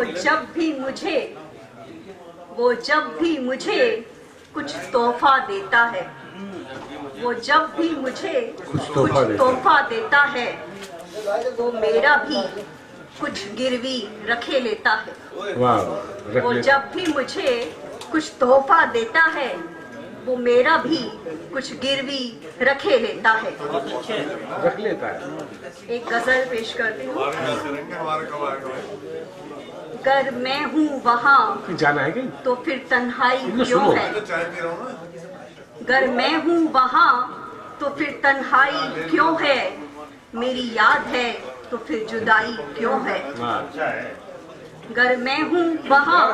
वो जब भी मुझे कुछ तोहफा देता है, वो जब भी मुझे कुछ तोहफा देता है, वो मेरा भी कुछ गिरवी रखे लेता है। वो जब भी मुझे कुछ तोहफा देता है, वो मेरा भी कुछ गिरवी रखे लेता है। रख लेता है। एक गजल पेश करती हूँ। अगर मैं हूँ वहाँ जाना है तो फिर तन्हाई क्यों है? अगर मैं हूँ वहाँ तो फिर तन्हाई क्यों है? मेरी याद है तो फिर जुदाई क्यों है? अगर मैं हूँ वहाँ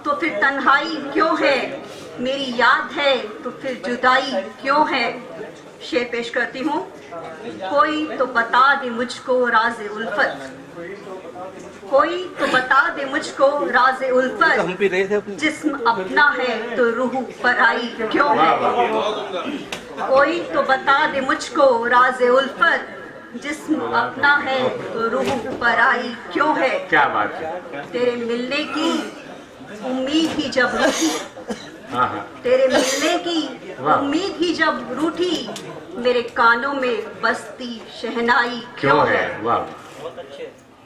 तो फिर तन्हाई क्यों है? मेरी याद है तो फिर जुदाई क्यों है? शेर पेश करती हूँ। कोई तो बता दे मुझको राज़े उल्फत, कोई तो बता दे मुझको राज़े उल्फत, जिस्म अपना है तो रूह पराई क्यों है? कोई तो बता दे मुझको राज़े उल्फत, जिस्म अपना है तो रूह पराई क्यों है? क्या बात है। तेरे मिलने की उम्मीद ही जब रूठी, तेरे मिलने की उम्मीद ही जब रूठी, मेरे कानों में बजती शहनाई क्यों है?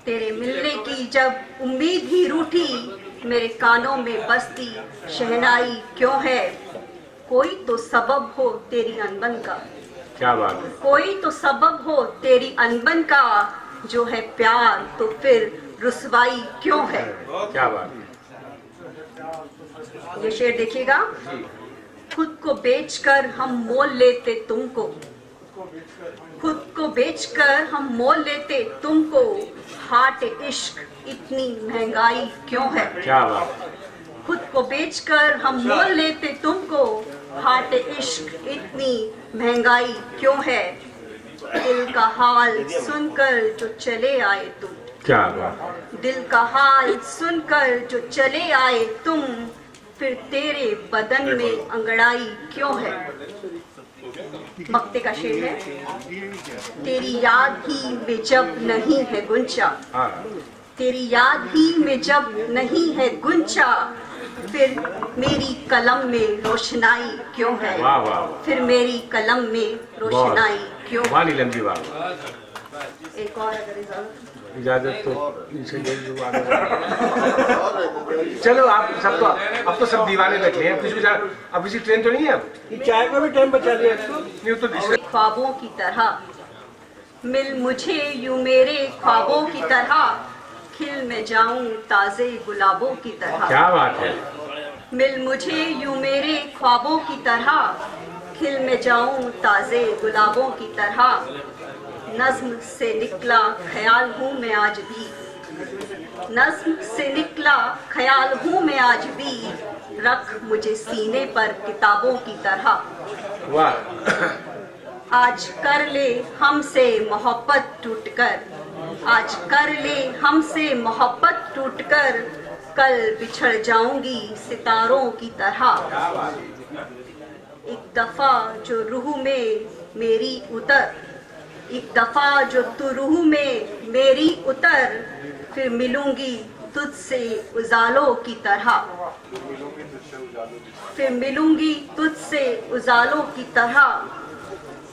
तेरे मिलने की जब उम्मीद ही रूठी, मेरे कानों में बजती शहनाई क्यों है? कोई तो सबब हो तेरी अनबन का, क्या बात है। कोई तो सबब हो तेरी अनबन का, जो है प्यार तो फिर रुसवाई क्यों है? क्या बात है। ये शेर देखिएगा। खुद को बेचकर हम मोल लेते तुमको, खुद को बेचकर हम मोल लेते तुमको, हाट इश्क इतनी महंगाई क्यों है? क्या बात। खुद को बेचकर हम मोल लेते तुमको, हाट इश्क इतनी महंगाई क्यों है? दिल का हाल सुनकर जो चले आए तुम, क्या बात। दिल का हाल सुनकर जो चले आए तुम, फिर तेरे बदन में अंगड़ाई क्यों है? मक्ते का शेर है। तेरी याद ही में जब नहीं है गुंचा, तेरी याद ही में जब नहीं है गुंचा, फिर मेरी कलम में रोशनाई क्यों है? फिर मेरी कलम में रोशनाई क्यों है? लंबी बात। एक और अगर इजाजत तो इनसे चलो। आप सब तो अब तो सब दीवाने बैठे हैं। अब किसी ट्रेन तो नहीं है। अब चाय का भी टाइम बचा दिया नहीं तो ख्वाबों की तरह मिल मुझे यूं मेरे ख्वाबों की तरह, खिल में जाऊं ताजे गुलाबों की तरह। क्या बात है। मिल मुझे यूं मेरे ख्वाबों की तरह, खिल में जाऊं ताजे गुलाबों की तरह। नज्म से निकला ख्याल हूँ मैं आज भी, नज्म से निकला ख्याल हूँ मैं आज भी, रख मुझे सीने पर किताबों की तरह। आज कर ले हमसे मोहब्बत टूटकर, आज कर ले हमसे मोहब्बत टूटकर, कल बिछड़ जाऊंगी सितारों की तरह। एक दफा जो रूह में मेरी उतर, एक दफा जो तू रूह में मेरी उतर, फिर मिलूंगी तुझसे उजालों की तरह, फिर मिलूंगी तुझसे उजालों की तरह।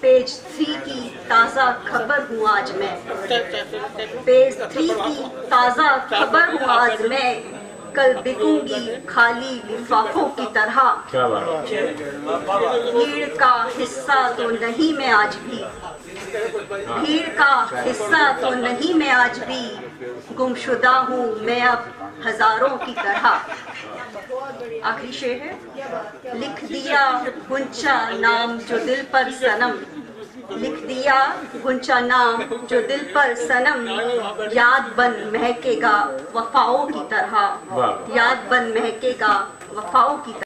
पेज 3 की ताज़ा खबर हूँ आज मैं, पेज 3 की ताज़ा खबर हूँ आज मैं, कल बिकूंगी खाली लिफाफों की तरह। क्या बात। भीड़ का हिस्सा तो नहीं मैं आज भी, भीड़ का हिस्सा तो नहीं मैं आज भी, गुमशुदा हूँ मैं अब हजारों की तरह। आखिरी शेर है। लिख दिया गुंचा नाम जो दिल पर सनम, लिख दिया गुंचा नाम जो दिल पर सनम, याद बन महकेगा वफाओं की तरह, याद बन महकेगा वफाओं की तरह।